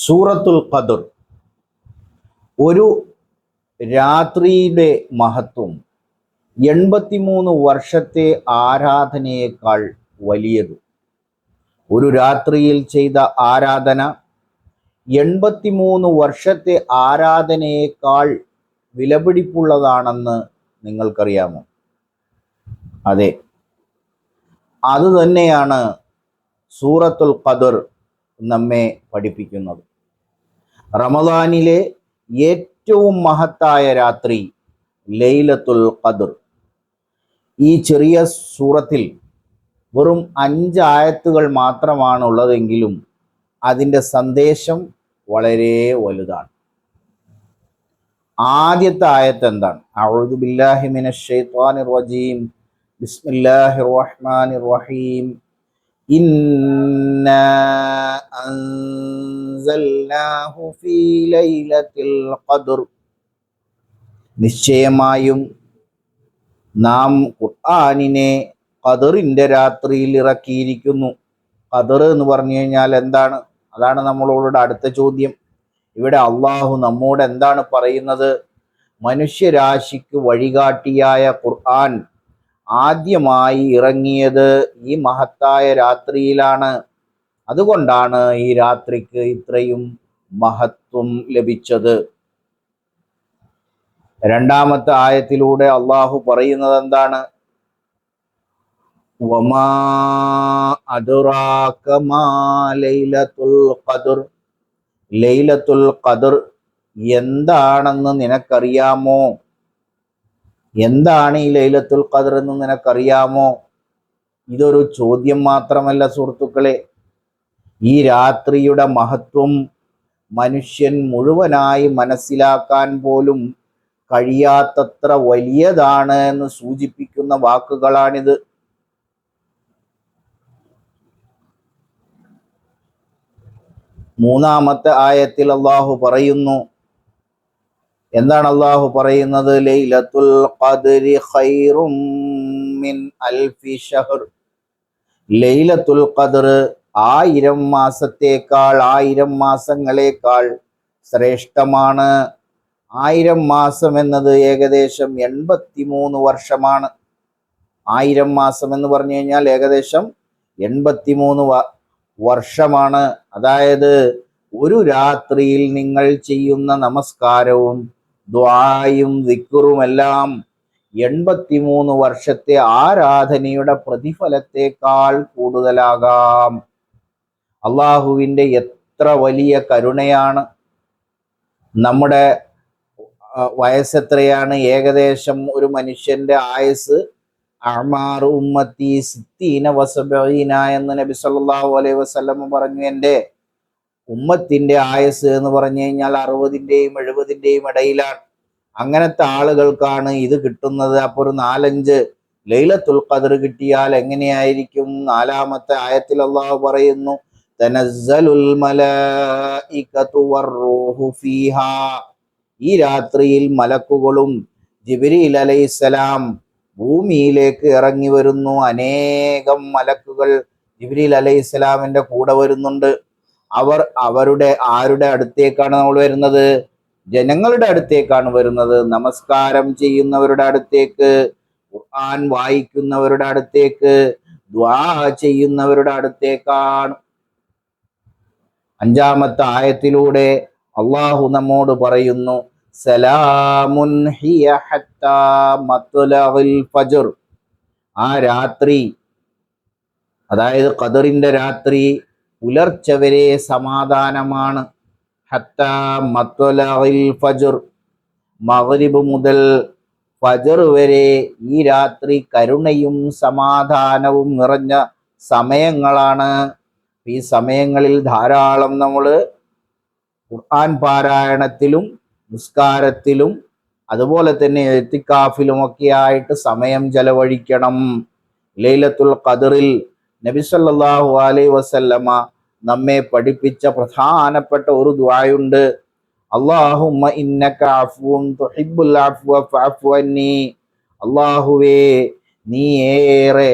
സൂറത്തുൽ ഖദർ ഒരു രാത്രിയുടെ മഹത്വം 83 വർഷത്തെ ആരാധനയേക്കാൾ വലിയത്. ഒരു രാത്രിയിൽ ചെയ്ത ആരാധന 83 വർഷത്തെ ആരാധനയേക്കാൾ വിലപിടിപ്പുള്ളതാണെന്ന് നിങ്ങൾക്കറിയാമോ? അതെ, അതുതന്നെയാണ് സൂറത്തുൽ ഖദർ നമ്മെ പഠിപ്പിക്കുന്നത്. റമദാനിലെ ഏറ്റവും മഹത്തായ രാത്രി ലൈലത്തുൽ ഖദർ. ഈ ചെറിയ സൂറത്തിൽ വെറും 5 ആയത്തുകൾ മാത്രമാണ് ഉള്ളതെങ്കിലും അതിൻ്റെ സന്ദേശം വളരെ വലുതാണ്. ആദ്യത്തെ ആയത്ത് എന്താണ്? അഊദു ബില്ലാഹി മിനശ് ശൈത്വാനിർ റജീം. ബിസ്മില്ലാഹിർ റഹ്മാനിർ റഹീം. ഇന്നാ അൻസൽനാഹു ഫീ ലൈലത്തിൽ ഖദർ. നിശ്ചയമായും നാം ഖുർആനിനെ ഖദറിന്റെ രാത്രിയിൽ ഇറക്കിയിരിക്കുന്നു. ഖദർ എന്ന് പറഞ്ഞു കഴിഞ്ഞാൽ എന്താണ്? അതാണ് നമ്മളോട് അടുത്ത ചോദ്യം. ഇവിടെ അള്ളാഹു നമ്മോട് എന്താണ് പറയുന്നത്? മനുഷ്യരാശിക്ക് വഴികാട്ടിയായ ഖുർആൻ ആദ്യമായി ഇറങ്ങിയത് ഈ മഹത്തായ രാത്രിയിലാണ്. അതുകൊണ്ടാണ് ഈ രാത്രിക്ക് ഇത്രയും മഹത്വം ലഭിച്ചത്. രണ്ടാമത്തെ ആയത്തിലൂടെ അള്ളാഹു പറയുന്നത് എന്താണ്? വമാ അദ്റാക മാ ലൈലത്തുൽ ഖദർ. ലൈലത്തുൽ ഖദർ എന്താണെന്ന് നിനക്കറിയാമോ? എന്താണ് ഈ ലൈലത്തുൽ ഖദർ എന്ന് നിനക്കറിയാമോ? ഇതൊരു ചോദ്യം മാത്രമല്ല സുഹൃത്തുക്കളെ. ഈ രാത്രിയുടെ മഹത്വം മനുഷ്യൻ മുഴുവനായി മനസ്സിലാക്കാൻ പോലും കഴിയാത്തത്ര വലിയതാണ് എന്ന് സൂചിപ്പിക്കുന്ന വാക്കുകളാണിത്. മൂന്നാമത്തെ ആയത്തിൽ അള്ളാഹു പറയുന്നു, എന്താണ് അള്ളാഹു പറയുന്നത്? ലൈലത്തുൽ ഖദ്രി ഖൈറും മിൻ അൽഫി ഷഹർ. ലൈലത്തുൽ ഖദ്ർ 1000 മാസത്തേക്കാൾ, 1000 മാസങ്ങളേക്കാൾ ശ്രേഷ്ഠമാണ്. 1000 മാസം എന്നത് ഏകദേശം 83 വർഷമാണ്. 1000 മാസം എന്ന് പറഞ്ഞു കഴിഞ്ഞാൽ ഏകദേശം 83 വർഷമാണ്. അതായത് ഒരു രാത്രിയിൽ നിങ്ങൾ ചെയ്യുന്ന നമസ്കാരവും ദുആയും ദിക്റുമെല്ലാം 83 വർഷത്തെ ആരാധനയുടെ പ്രതിഫലത്തേക്കാൾ കൂടുതലാകാം. അള്ളാഹുവിൻ്റെ എത്ര വലിയ കരുണയാണ്! നമ്മുടെ വയസ്സെത്രയാണ്? ഏകദേശം ഒരു മനുഷ്യന്റെ ആയുസ് അഅ്മാറു ഉമ്മത്തി സിത്തീന വസബഈന എന്ന് നബി സല്ലല്ലാഹു അലൈഹി വസല്ലം പറഞ്ഞു. എൻ്റെ ഉമ്മത്തിന്റെ ആയുസ് എന്ന് പറഞ്ഞു കഴിഞ്ഞാൽ 60ന്റെയും 70ന്റെയും ഇടയിലാണ്. അങ്ങനത്തെ ആളുകൾക്കാണ് ഇത് കിട്ടുന്നത്. അപ്പോൾ ഒരു 4-5 ലൈലത്തുൽ ഖദർ കിട്ടിയാൽ എങ്ങനെയായിരിക്കും? നാലാമത്തെ ആയത്തിൽ അല്ലാഹു പറയുന്നു, തനസ്സലുൽ മലായികതു വറൂഹു ഫീഹാ. ഈ രാത്രിയിൽ മലക്കുകളും ജിബ്രീൽ അലൈഹിസ്സലാം ഭൂമിയിലേക്ക് ഇറങ്ങി വരുന്നു. അനേകം മലക്കുകൾ ജിബ്രീൽ അലൈഹിസ്സലാമിന്റെ കൂടെ വരുന്നുണ്ട്. അവർ ആരുടെ അടുത്തേക്കാണ് നമ്മൾ വരുന്നത്? ജനങ്ങളുടെ അടുത്തേക്കാണ് വരുന്നത്. നമസ്കാരം ചെയ്യുന്നവരുടെ അടുത്തേക്ക്, ഖുർആൻ വായിക്കുന്നവരുടെ അടുത്തേക്ക്, ദുആ ചെയ്യുന്നവരുടെ അടുത്തേക്കാണ്. 5-ാമത്തെ ആയത്തിലൂടെ അള്ളാഹു നമ്മോട് പറയുന്നു, സലാമുൻ ഹിയ ഹത്താ മത്ലഉൽ ഫജ്ർ. ആ രാത്രി, അതായത് ഖദറിന്റെ രാത്രി, പുലർച്ചെ വരെ സമാധാനമാണ്. ഹത്താ മത്ലഉൽ ഫജ്ർ, മഗ്രിബ് മുതൽ ഫജ്ർ വരെ ഈ രാത്രി കരുണയും സമാധാനവും നിറഞ്ഞ സമയങ്ങളാണ്. ഈ സമയങ്ങളിൽ ധാരാളം നമ്മൾ ഖുർആൻ പാരായണത്തിലും നിസ്കാരത്തിലും അതുപോലെ തന്നെ ഇത്തിക്കാഫിലുമൊക്കെ ആയിട്ട് സമയം ചെലവഴിക്കണം. ലൈലത്തുൽ ഖദറിൽ നബി സല്ലല്ലാഹു അലൈഹി വസല്ലമ നമ്മെ പഠിപ്പിച്ച പ്രധാനപ്പെട്ട ഒരു ദുആയുണ്ട്. അല്ലാഹുമ്മ ഇന്നക അഫ്വുൻ തുഹിബ്ബുൽ അഫ്വ ഫഅഫു അന്നി. അല്ലാഹുവേ, നീ ഏറെ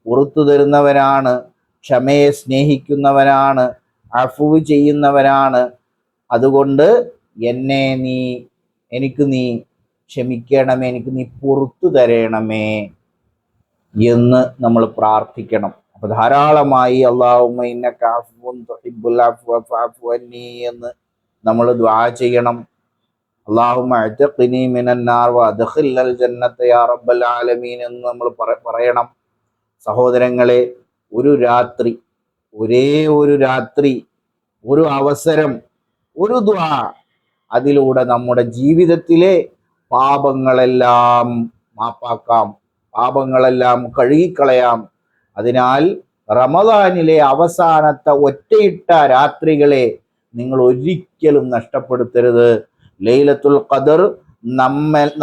പുറത്തു തരുന്നവനാണ്, ക്ഷമയെ സ്നേഹിക്കുന്നവനാണ്, അഫ്വ് ചെയ്യുന്നവനാണ്. അതുകൊണ്ട് എനിക്ക് നീ ക്ഷമിക്കണമേ, എനിക്ക് നീ പുറത്തു തരണമേ എന്ന് നമ്മൾ പ്രാർത്ഥിക്കണം. അപ്പൊ ധാരാളമായി അല്ലാഹുമ്മ ഇന്നക അഫ്വുൻ തുഹിബ്ബുൽ അഫ്വ ഫഅഫു അന്നി എന്ന് നമ്മൾ ദുആ ചെയ്യണം. അല്ലാഹുമ്മ അഅ്തിഖ്നി മിനന്നാർ വഅദ്ഖിൽനൽ ജന്നത യാ റബ്ബൽ ആലമീൻ എന്ന് നമ്മൾ പറയണം. സഹോദരങ്ങളെ, ഒരു രാത്രി, ഒരേ ഒരു രാത്രി, ഒരു അവസരം, ഒരു ദുആ, അതിലൂടെ നമ്മുടെ ജീവിതത്തിലെ പാപങ്ങളെല്ലാം മാപ്പാക്കാം, പാപങ്ങളെല്ലാം കഴുകിക്കളയാം. അതിനാൽ റമദാനിലെ അവസാനത്തെ ഒറ്റയിട്ട രാത്രികളെ നിങ്ങൾ ഒരിക്കലും നഷ്ടപ്പെടുത്തരുത്. ലൈലത്തുൽ ഖദർ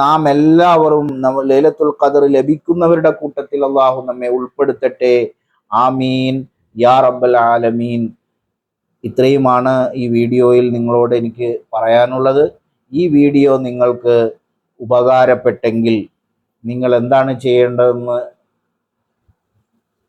നാം എല്ലാവരും ലൈലത്തുൽ ഖദർ ലഭിക്കുന്നവരുടെ കൂട്ടത്തിൽ അല്ലാഹു നമ്മെ ഉൾപ്പെടുത്തട്ടെ. ആമീൻ യാ റബ്ബൽ ആലമീൻ. ഇത്രയുമാണ് ഈ വീഡിയോയിൽ നിങ്ങളോട് എനിക്ക് പറയാനുള്ളത്. ഈ വീഡിയോ നിങ്ങൾക്ക് ഉപകാരപ്പെട്ടെങ്കിൽ നിങ്ങൾ എന്താണ് ചെയ്യേണ്ടതെന്ന്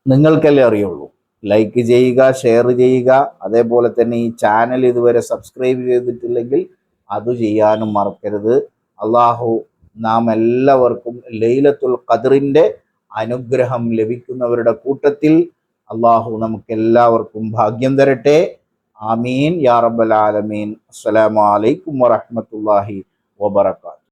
നിങ്ങൾക്കല്ലേ അറിയുള്ളൂ. ലൈക്ക് ചെയ്യുക, ഷെയർ ചെയ്യുക. അതേപോലെ തന്നെ ഈ ചാനൽ ഇതുവരെ സബ്സ്ക്രൈബ് ചെയ്തിട്ടില്ലെങ്കിൽ അത് ചെയ്യാനും മറക്കരുത്. അള്ളാഹു നാം എല്ലാവർക്കും ലൈലത്തുൽ ഖദ്റിന്റെ അനുഗ്രഹം ലഭിക്കുന്നവരുടെ കൂട്ടത്തിൽ അള്ളാഹു നമുക്ക് എല്ലാവർക്കും ഭാഗ്യം തരട്ടെ. ആമീൻ യാ റബ്ബൽ ആലമീൻ. അസ്സലാമു അലൈക്കും വറഹ്മത്തുള്ളാഹി വബറകാതുഹു.